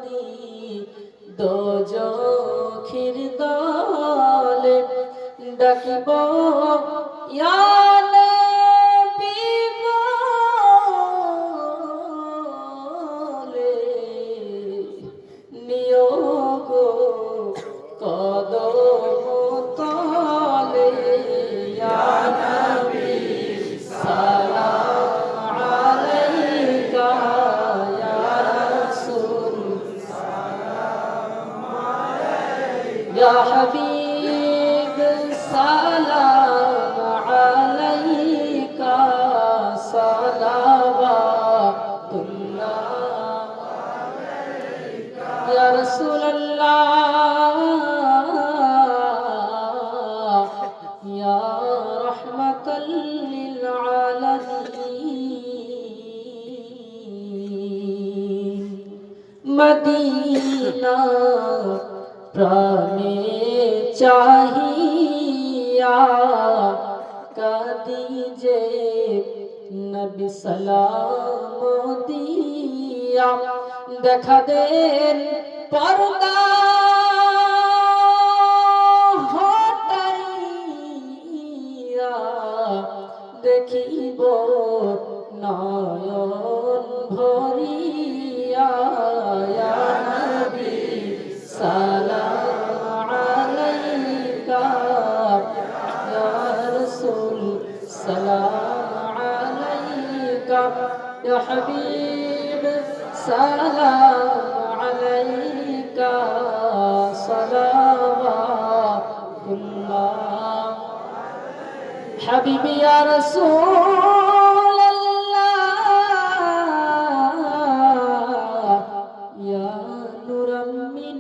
যদি দোজখের দলে ডাকিব ইয়া নবী বলে নিও গো কদম তলে ইয়া নবী সালাম আলাইকা ইয়া রাসূল ইয়া হাবিব সালাম আলাইকা সালাওয়াতুল্লাহ ইয়া রাসূলুল্লাহ ইয়া রাহমাতাল লিল আলামিন মদিনা প্রাণে চাহিয়া কাঁদি যে নবী সালাম দিয়া দেখা দেন পর্দা হটাইয়া দেখিব নয়ন ভরিয়া ইয়া নবী সালাম আলাইকা ইয়া রাসূল সালাম আলাইকা ইয়া হাবিব সালাম আলাইকা সালাওয়াতুল্লাহ হাবিবি ইয়া রাসূলুল্লাহ ইয়া নূরাম মিন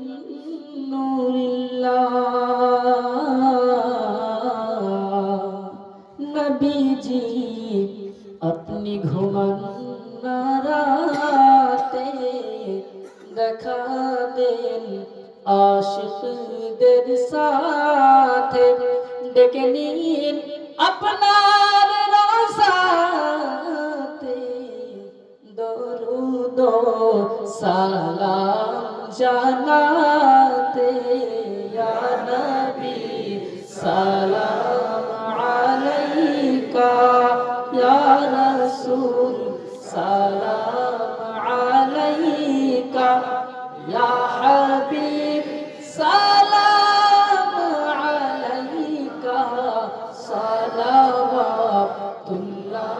নূরিল্লাহ নবীজি আপনি ঘুমান না রাতে দেখা দেন আশিকদের সাথে ডেকে নিন আপনার রওজাতে দরুদ সালাম জানাতে ইয়া নবী সালাম আলাইকা ইয়া রাসূল সালাম আলাইকা ইয়া হাবিব সালাম আলাইকা সালাওয়াতুল্লাহ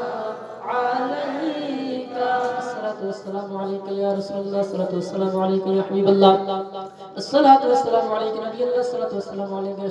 আলাইকা আসসালাতু ওয়াসসালামু আলাইকা ইয়া রাসূলুল্লাহ আসসালাতু ওয়াসসালামু আলাইকা ইয়া হাবিবাল্লাহ আসসালাতু ওয়াসসালামু আলাইকা নবিয়াল্লাহ আসসালাতু ওয়াসসালামু আলাইকা